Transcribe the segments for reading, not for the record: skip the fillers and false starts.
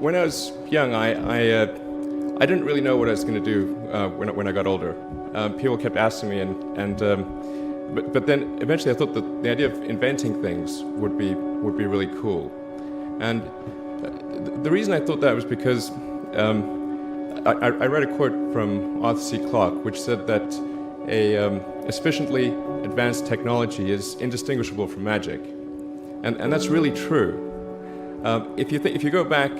When I was young, I didn't really know what I was going to do when I got older. People kept asking me, but then eventually I thought that the idea of inventing things would be really cool. And the reason I thought that was because I read a quote from Arthur C. Clarke, which said that a sufficiently advanced technology is indistinguishable from magic, and that's really true. If you go back,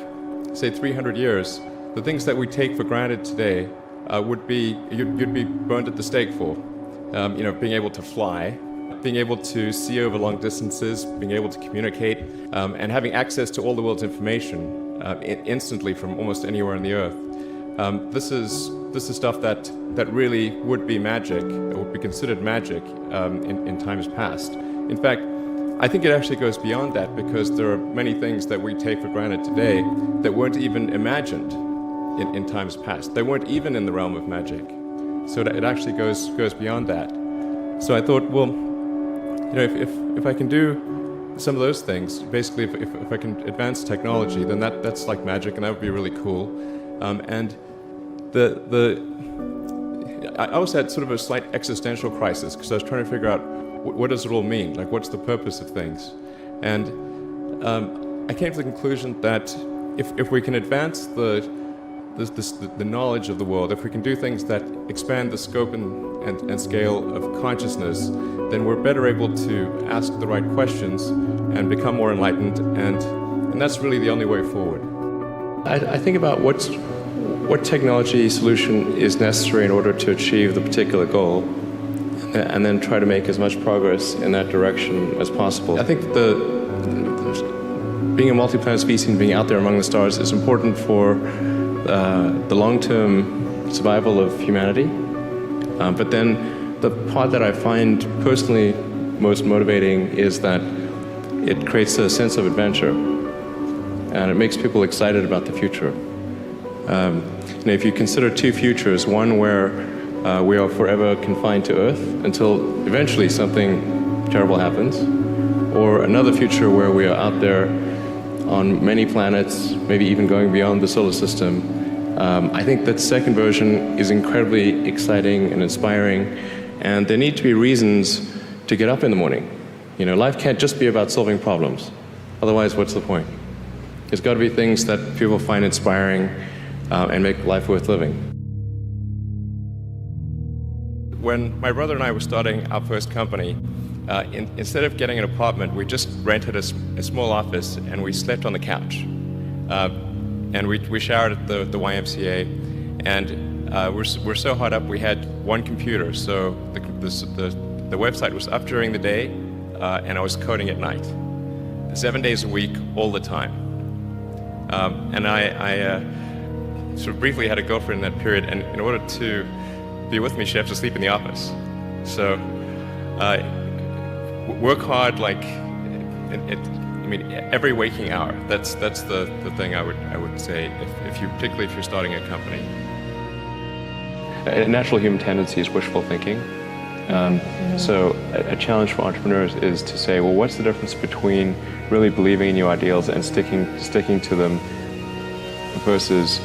say 300 years, the things that we take for granted today you'd be burned at the stake for. Being able to fly, being able to see over long distances, being able to communicate, and having access to all the world's information instantly from almost anywhere on the earth. This is stuff that really would be magic, or would be considered magic in times past. In fact, I think it actually goes beyond that, because there are many things that we take for granted today that weren't even imagined in times past. They weren't even in the realm of magic. So it actually goes beyond that. So I thought, well, if I can do some of those things, basically if I can advance technology, then that's like magic, and that would be really cool. And I also had sort of a slight existential crisis, because I was trying to figure out what does it all mean? Like, what's the purpose of things? And I came to the conclusion that if we can advance the knowledge of the world, if we can do things that expand the scope and scale of consciousness, then we're better able to ask the right questions and become more enlightened, and that's really the only way forward. I think about what technology solution is necessary in order to achieve the particular goal, and then try to make as much progress in that direction as possible. I think being a multi-planet species and being out there among the stars is important for the long-term survival of humanity. But then the part that I find personally most motivating is that it creates a sense of adventure, and it makes people excited about the future. If you consider two futures, one where we are forever confined to Earth until eventually something terrible happens, or another future where we are out there on many planets, maybe even going beyond the solar system, I think that second version is incredibly exciting and inspiring, and there need to be reasons to get up in the morning. Life can't just be about solving problems. Otherwise, what's the point? There's got to be things that people find inspiring and make life worth living. When my brother and I were starting our first company, instead of getting an apartment, we just rented a small office, and we slept on the couch. And we showered at the YMCA, and we're so hot up we had one computer, so the website was up during the day, and I was coding at night, 7 days a week, all the time. And I sort of briefly had a girlfriend in that period, and in order to be with me, she had to sleep in the office. So work hard, like every waking hour. That's the thing I would say particularly if you're starting a company. A natural human tendency is wishful thinking. So a challenge for entrepreneurs is to say, well, what's the difference between really believing in your ideals and sticking to them versus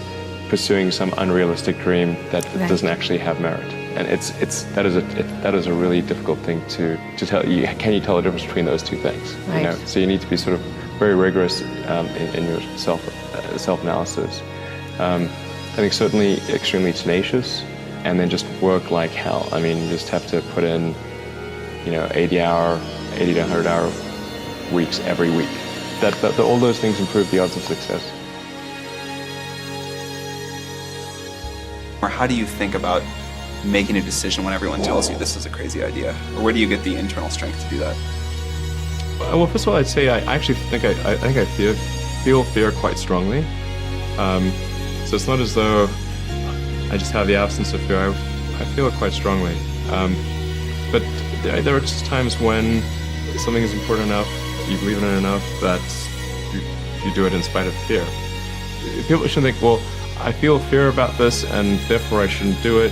pursuing some unrealistic dream that doesn't actually have merit? And that is a really difficult thing to tell. Can you tell the difference between those two things? Right. So you need to be sort of very rigorous in your self-analysis. I think certainly extremely tenacious, and then just work like hell. You just have to put in 80 to 100 hour weeks every week. All those things improve the odds of success. Or how do you think about making a decision when everyone tells you this is a crazy idea? Or where do you get the internal strength to do that? Well, first of all, I'd say I actually think I feel fear quite strongly. So it's not as though I just have the absence of fear. I feel it quite strongly. But there are just times when something is important enough, you believe in it enough, that you do it in spite of fear. People shouldn't think, well, I feel fear about this, and therefore I shouldn't do it.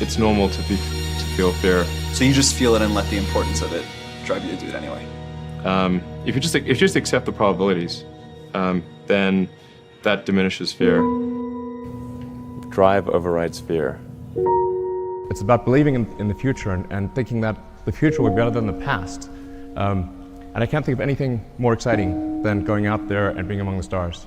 It's normal to feel fear. So you just feel it and let the importance of it drive you to do it anyway? If you just accept the probabilities, then That diminishes fear. Drive overrides fear. It's about believing in the future and thinking that the future will be better than the past. And I can't think of anything more exciting than going out there and being among the stars.